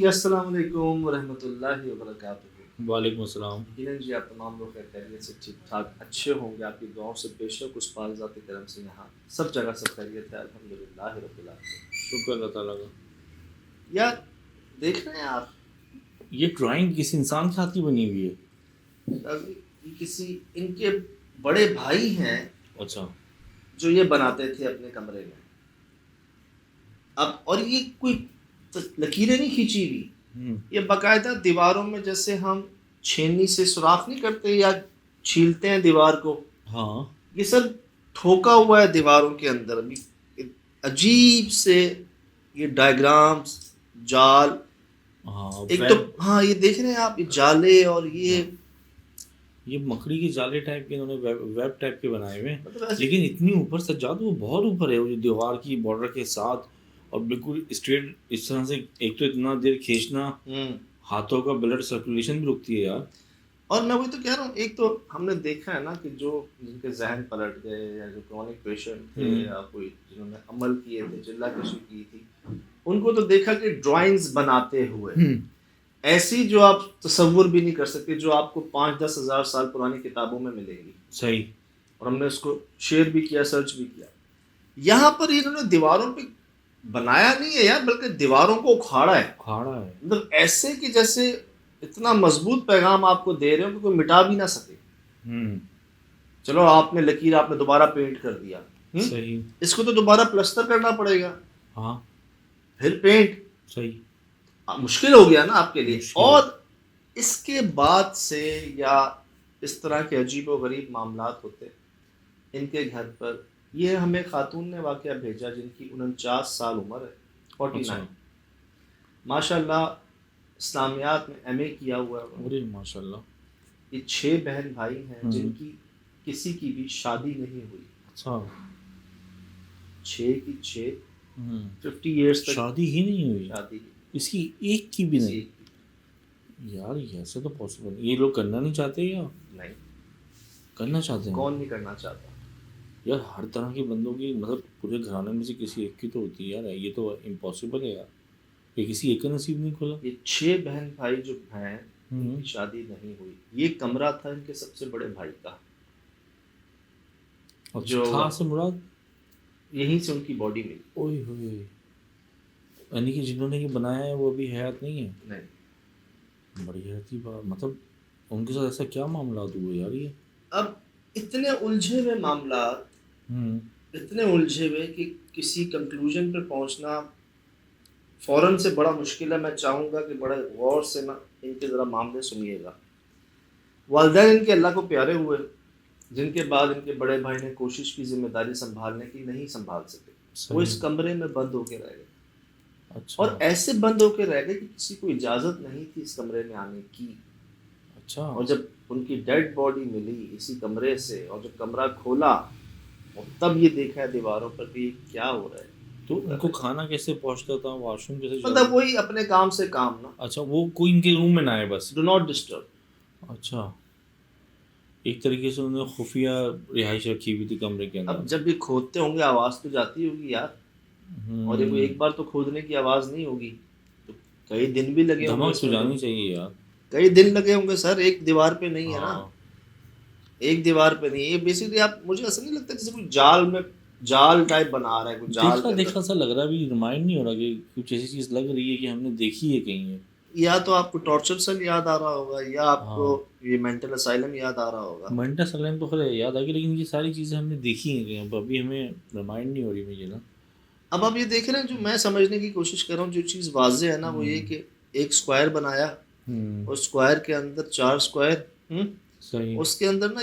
السلام علیکم ورحمۃ اللہ وبرکاتہ۔ وعلیکم السلام۔ یقیناً جی آپ تمام لوگ خیریت سے ٹھیک ٹھاک اچھے ہوں گے، آپ کی دعاؤں سے بے شک اس پاک ذات کرم سے یہاں سب جگہ سب خیریت ہے، الحمدللہ رب العالمین۔ شکر اللہ تعالیٰ کا۔ یار دیکھ رہے ہیں آپ، یہ ڈرائنگ کسی انسان کے ہاتھ کی بنی ہوئی ہے؟ یہ کسی ان کے بڑے بھائی ہیں اچھا، جو یہ بناتے تھے اپنے کمرے میں۔ اب اور یہ کوئی لکیریں نہیں کھینچی ہوئی، یہ باقاعدہ دیواروں میں جیسے ہم چھینی سے سوراخ نہیں کرتے یا چھیلتے ہیں دیوار کو، ہاں یہ سب ٹھوکا ہوا ہے دیواروں کے اندر۔ ابھی عجیب سے یہ ڈائیگرامز، جال، ہاں ایک تو ہاں یہ دیکھ رہے ہیں آپ، یہ جالے اور یہ مکڑی کے جالے ٹائپ کے انہوں نے ویب ٹائپ کے بنائے ہوئے ہیں، مطلب لیکن اتنی اوپر سجاد وہ بہت اوپر ہے، وہ جو دیوار کی بارڈر کے ساتھ، اور بالکل اسٹریٹ اس طرح سے۔ ایک تو اتنا دیر کھینچنا، ہاتھوں کا بلڈ سرکولیشن بھی رکتی ہے یار۔ اور میں وہی تو کہہ رہا ہوں، ایک تو ہم نے دیکھا ہے نا کہ جو جن کے ذہن پلٹ گئے یا جو کرونک پیشنٹ تھے یا کوئی جنہوں نے عمل کیے تھے، چلہ کشی کی تھی، ان کو تو دیکھا کہ ڈرائنگز بناتے ہوئے ایسی جو آپ تصور بھی نہیں کر سکتے، جو آپ کو 5-10 ہزار سال پرانی کتابوں میں ملے گی۔ صحیح۔ اور ہم نے اس کو شیئر بھی کیا، سرچ بھی کیا۔ یہاں پر انہوں نے دیواروں پہ بنایا نہیں ہے یار، بلکہ دیواروں کو اکھاڑا ہے، مطلب ایسے کہ جیسے اتنا مضبوط پیغام آپ کو دے رہے ہو کہ کوئی مٹا بھی نہ سکے۔ چلو آپ نے لکیر آپ نے دوبارہ پینٹ کر دیا، صحیح، اس کو تو دوبارہ پلسٹر کرنا پڑے گا، ہاں پھر پینٹ، صحیح، مشکل ہو گیا نا آپ کے لیے۔ اور اس کے بعد سے یا اس طرح کے عجیب و غریب معاملات ہوتے ان کے گھر پر۔ یہ ہمیں خاتون نے واقعہ بھیجا جن کی 49 سال عمر ہے، 49، ماشاء اللہ اسلامیات میں ایم اے کیا ہوا ہے۔ ماشاء اللہ۔ یہ 6 بہن بھائی ہیں جن کی کسی کی بھی شادی نہیں ہوئی۔ اچھا، 6 کی 6 50 ایئرس تک شادی ہی نہیں ہوئی، شادی اس کی ایک کی بھی نہیں یار۔ ایسے تو پاسبل، یہ لوگ کرنا نہیں چاہتے یا نہیں کرنا چاہتے ہیں؟ کون نہیں کرنا چاہتا یار؟ ہر طرح کے بندوں کی، مطلب پورے گھرانے میں سے کسی ایک کی تو ہوتی ہے یار، یہ تو امپاسبل ہے یار، یہ کسی ایک کا نصیب نہیں کھلا۔ یہ 6 بہن بھائی جو ہیں ان کی شادی نہیں ہوئی۔ یہ کمرہ تھا ان کے سب سے بڑے بھائی کا، جو تھا سے مراد یہیں سے ان کی باڈی ملی۔ اوئے ہوئے، یعنی کہ جنہوں نے یہ بنایا ہے وہ ابھی حیات نہیں ہے؟ نہیں۔ بڑی حیرت کی بات، مطلب ان کے ساتھ ایسا کیا معاملات ہوئے یار؟ یہ اب اتنے الجھے ہوئے معاملات، اتنے الجھے ہوئے کہ کسی کنکلوژن پہ پہنچنا فوراً سے بڑا مشکل ہے۔ میں چاہوں گا کہ بڑے غور سے نا ان کے ذرا معاملے سنیے گا۔ والدین ان کے اللہ کو پیارے ہوئے، جن کے بعد ان کے بڑے بھائی نے کوشش کی ذمہ داری سنبھالنے کی، نہیں سنبھال سکے، وہ اس کمرے میں بند ہو کے رہ گئے۔ اور ایسے بند ہو کے رہ گئے کہ کسی کو اجازت نہیں تھی اس کمرے میں آنے کی۔ اچھا، اور جب ان کی ڈیڈ باڈی ملی اسی کمرے سے، اور جب کمرہ کھولا اور تب یہ دیکھا ہے دیواروں پر کہ یہ کیا ہو رہا ہے۔ تو ان کو کھانا کیسے پہنچتا تھا، واش روم کیسے؟ مطلب وہی اپنے کام سے کام نا۔ اچھا، وہ کوئی ان کے روم میں نہ آئے، بس ڈو ناٹ ڈسٹرب۔ اچھا، ایک طریقے سے انہوں نے خفیہ رہائش رکھی ہوئی تھی کمرے کے اندر۔ اب جب یہ کھودتے ہوں گے آواز تو جاتی ہوگی یار، اور یہ کوئی ایک بار تو کھودنے کی آواز نہیں ہوگی، تو کئی دن بھی لگے ہوں گے۔ دھمک تو جانی چاہیے یار، کئی دن لگے ہوں گے سر، ایک دیوار پہ نہیں ہے نا، ایک دیوار پہ نہیں۔ یہ بیسکلی آپ، مجھے ایسا نہیں لگتا جیسے کوئی جال میں جال ٹائپ بنا رہا ہے، کوئی جال دیکھا سا لگ رہا ہے، ابھی ریمائنڈ نہیں ہو رہا کہ کچھ ایسی چیز لگ رہی ہے کہ ہم نے دیکھی ہے کہیں ہے۔ یا تو آپ کو ٹارچر سیل یاد آ رہا ہوگا، یا آپ کو یہ مینٹل اسائلم یاد آ رہا ہوگا۔ مینٹل اسائلم تو خیر یاد آ گئی، لیکن یہ ساری چیزیں ہم نے دیکھی ہیں کہیں، ابھی ہمیں ریمائنڈ نہیں ہو رہی مجھے نا۔ اب آپ یہ دیکھ رہے ہیں، جو میں سمجھنے کی کوشش کر رہا ہوں، جو چیز واضح ہے نا، وہ یہ کہ ایک اسکوائر بنایا، اور اسکوائر کے اندر 4 اسکوائر، اس کے اندر نا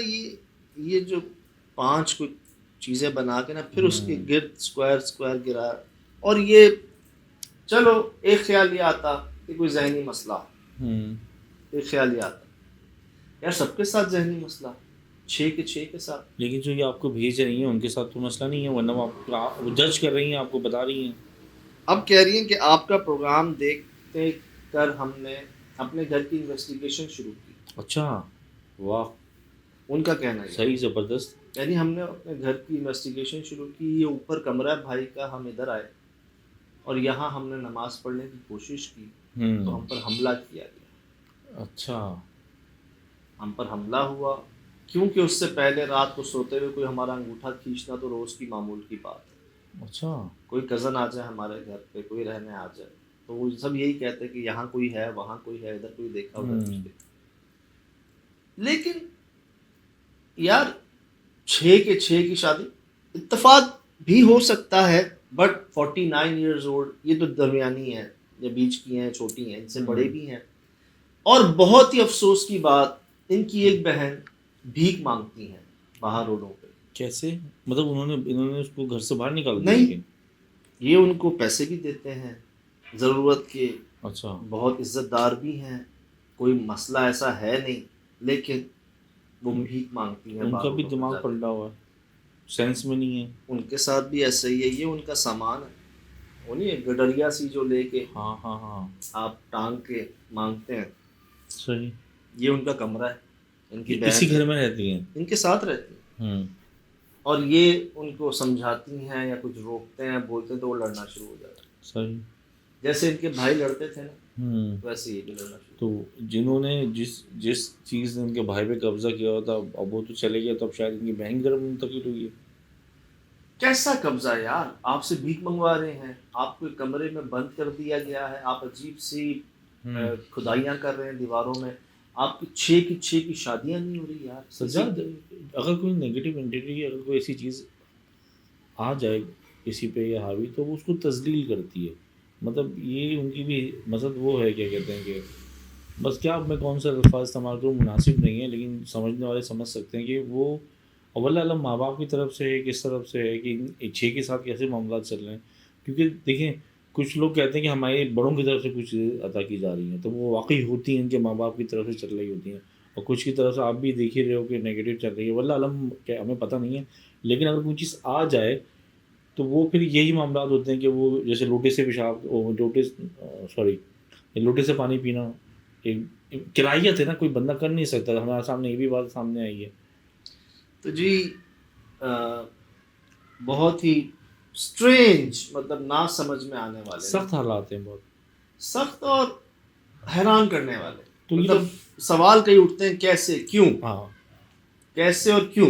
یہ جو 5 کچھ چیزیں بنا کے نا، پھر اس کے گرد اسکوائر گرا۔ اور یہ چلو ایک خیال یہ آتا کہ کوئی ذہنی مسئلہ، ایک خیال یہ آتا یار سب کے ساتھ ذہنی مسئلہ، 6 کے 6 کے ساتھ۔ لیکن جو یہ آپ کو بھیج رہی ہیں ان کے ساتھ تو مسئلہ نہیں ہے، ورنہ آپ جج کر رہی ہیں، آپ کو بتا رہی ہیں۔ اب کہہ رہی ہیں کہ آپ کا پروگرام دیکھتے کر ہم نے اپنے گھر کی انویسٹیگیشن شروع کی۔ اچھا، واہ، ان کا کہنا ہے صحیح، زبردست۔ یعنی ہم نے اپنے گھر کی انویسٹیگیشن شروع کی، یہ اوپر کمرہ ہے بھائی کا، ہم ادھر آئے اور یہاں ہم نے نماز پڑھنے کی کوشش کی، تو ہم پر حملہ کیا گیا. اچھا. ہم پر حملہ ہوا کیونکہ اس سے پہلے رات کو سوتے ہوئے کوئی ہمارا انگوٹھا کھینچنا تو روز کی معمول کی بات ہے. اچھا. کوئی کزن آ جائے ہمارے گھر پہ, کوئی رہنے آ جائے, تو وہ سب یہی کہتے کہ یہاں کوئی ہے, وہاں کوئی ہے, ادھر کوئی دیکھا, ادھر کچھ دیکھا. لیکن یار 6 کے 6 کی شادی اتفاق بھی ہو سکتا ہے, بٹ 49 ایئرز اولڈ, یہ تو درمیانی ہے, یا بیچ کی ہیں, چھوٹی ہیں, ان سے بڑے بھی ہیں. اور بہت ہی افسوس کی بات, ان کی ایک بہن بھیک مانگتی ہیں باہر روڈوں پہ. کیسے؟ مطلب انہوں نے اس کو گھر سے باہر نکال دیا؟ نہیں, یہ ان کو پیسے بھی دیتے ہیں ضرورت کے. اچھا. بہت عزت دار بھی ہیں, کوئی مسئلہ ایسا ہے نہیں, لیکن وہ بھیک مانگتی ہیں. ان کا بھی دماغ پلٹا ہوا ہے, سینس میں نہیں ہے. ان کے ساتھ بھی ایسا ہی ہے, یہ ان کا سامان ہے. وہ نہیں ہے گڈریا سی جو لے کے آپ ٹانگ کے مانگتے ہیں. صحیح. یہ ان کا کمرہ ہے, ان کی بہن اسی گھر میں رہتی ہیں, ان کے ساتھ رہتی ہیں. اور یہ ان کو سمجھاتی ہیں یا کچھ روکتے ہیں, بولتے ہیں تو وہ لڑنا شروع ہو جاتا ہے. صحیح. جیسے ان کے بھائی لڑتے تھے نا, ویسے یہ بھی لڑنا شروع. تو جنہوں نے جس چیز نے ان کے بھائی پہ قبضہ کیا ہوا تھا, اب وہ تو چلے گئے, تو اب شاید ان کی بہن کی طرف منتقل ہوئی ہے. کیسا قبضہ یار, آپ سے بھیک منگوا رہے ہیں, آپ کو کمرے میں بند کر دیا گیا ہے, آپ عجیب سی کھدائیاں کر رہے ہیں دیواروں میں, آپ کی 6 کی 6 کی شادیاں نہیں ہو رہی یار. سجاد, اگر کوئی نیگیٹو انٹیٹی, اگر کوئی ایسی چیز آ جائے کسی پہ یا حاوی, تو وہ اس کو تذلیل کرتی ہے. مطلب یہ ان کی بھی مطلب وہ ہے, کیا کہتے ہیں کہ بس کیا میں کون سا الفاظ استعمال کروں, مناسب نہیں ہے, لیکن سمجھنے والے سمجھ سکتے ہیں کہ وہ اول علم ماں باپ کی طرف سے ہے, کس طرف سے ہے, کہ 6 کے ساتھ کیسے معاملات چل رہے ہیں. کیونکہ دیکھیں, کچھ لوگ کہتے ہیں کہ ہمارے بڑوں کی طرف سے کچھ چیزیں عطا کی جا رہی ہیں, تو وہ واقعی ہوتی ہیں ان کے ماں باپ کی طرف سے چل رہی ہوتی ہیں, اور کچھ کی طرف سے آپ بھی دیکھ ہی رہے ہو کہ نیگیٹو چل رہی ہے. واللہ علم کہ ہمیں پتہ نہیں ہے, لیکن اگر کوئی چیز آ جائے تو وہ پھر یہی معاملات ہوتے ہیں کہ وہ جیسے لوٹے سے پیشاب, لوٹے سے پانی پینا ایک کرائیت ہے نا, کوئی بندہ کر نہیں سکتا. ہمارے سامنے یہ بھی بات سامنے آئی ہے. تو جی بہت ہی اسٹرینج, مطلب نہ سمجھ میں آنے والے, سخت حالات ہیں, بہت سخت اور حیران کرنے والے. تو مطلب سوال کئی اٹھتے ہیں, کیسے, کیوں, کیسے اور کیوں.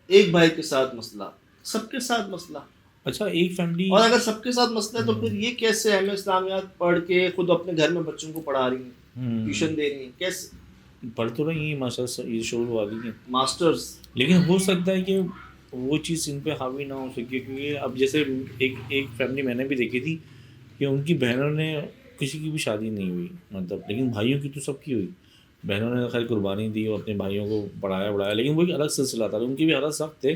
ایک بھائی کے ساتھ مسئلہ, سب کے ساتھ مسئلہ. اچھا, ایک فیملی, اور اگر سب کے ساتھ مسئلہ ہے تو پھر یہ کیسے ایم اسلامیات پڑھ کے خود اپنے گھر میں بچوں کو پڑھا رہی ہیں, ٹیوشن دے رہی ہیں, کیسے پڑھ تو رہی ہیں ماشاء اللہ, یہ شعور والی ہیں, ماسٹرز. لیکن ہو سکتا ہے کہ وہ چیز ان پہ حاوی نہ ہو سکے. کیونکہ اب جیسے ایک فیملی میں نے بھی دیکھی تھی کہ ان کی بہنوں نے, کسی کی بھی شادی نہیں ہوئی مطلب, لیکن بھائیوں کی تو سب کی ہوئی. بہنوں نے خیر قربانی دی اور اپنے بھائیوں کو پڑھایا, لیکن وہ ایک الگ سلسلہ تھا. ان کی بھی حالت سخت تھے,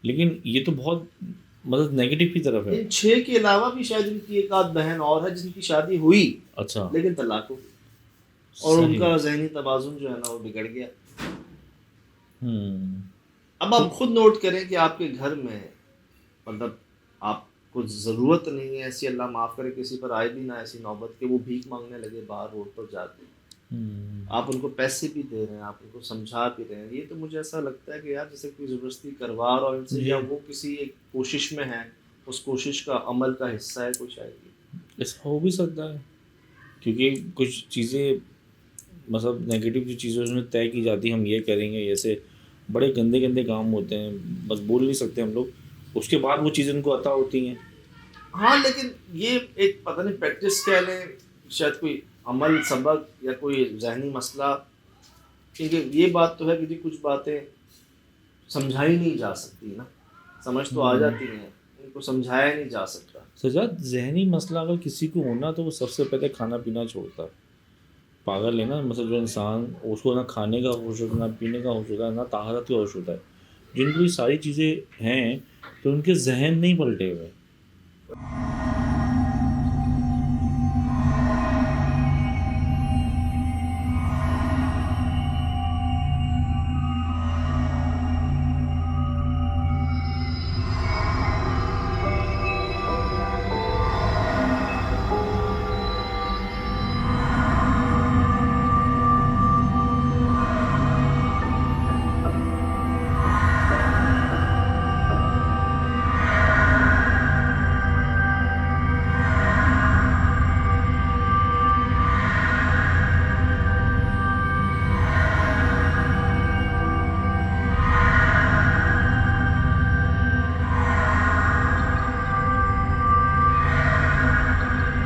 لیکن یہ تو بہت مطلب نیگیٹو کی طرف ہے. ان 6 کے علاوہ بھی شاید ان کی ایک آدھ بہن اور ہے جن کی شادی ہوئی, اچھا, لیکن طلاق ہو گئی, اور ان کا ذہنی توازن جو ہے نا وہ بگڑ گیا. اب آپ خود نوٹ کریں کہ آپ کے گھر میں مطلب آپ کو ضرورت نہیں ہے ایسی, اللہ معاف کرے کسی پر آئے بھی نہ ایسی نوبت کہ وہ بھیک مانگنے لگے باہر روڈ پر جاتے. آپ ان کو پیسے بھی دے رہے ہیں, آپ ان کو سمجھا بھی رہے ہیں. یہ تو مجھے ایسا لگتا ہے کہ یار جیسے کوئی زبردستی کروا رہا, اور ان سے یا وہ کسی ایک کوشش میں ہے, اس کوشش کا عمل کا حصہ ہے کوئی شاید. ایسا ہو بھی سکتا ہے, کیونکہ کچھ چیزیں مطلب نیگیٹو جو چیزیں اس میں طے کی جاتی ہیں, ہم یہ کریں گے, ایسے بڑے گندے گندے کام ہوتے ہیں, بس بول نہیں سکتے ہم لوگ, اس کے بعد وہ چیزیں ان کو عطا ہوتی ہیں. ہاں, لیکن یہ ایک پتہ نہیں پریکٹس کہہ لیں, شاید کوئی عمل سبق یا کوئی ذہنی مسئلہ. کیونکہ یہ بات تو ہے کہ کچھ باتیں سمجھائی نہیں جا سکتی نا, سمجھ تو آ جاتی ہیں, ان کو سمجھایا نہیں جا سکتا. سجاد, ذہنی مسئلہ اگر کسی کو ہونا تو وہ سب سے پہلے کھانا پینا چھوڑتا ہے. پاگل ہے نا, مطلب جو انسان, اس کو نہ کھانے کا ہوش ہوتا ہے, نہ پینے کا ہوش ہوتا ہے, نہ طہارت کا ہوش ہوتا ہے. جن کو یہ ساری چیزیں ہیں تو ان کے ذہن نہیں پلٹے ہوئے.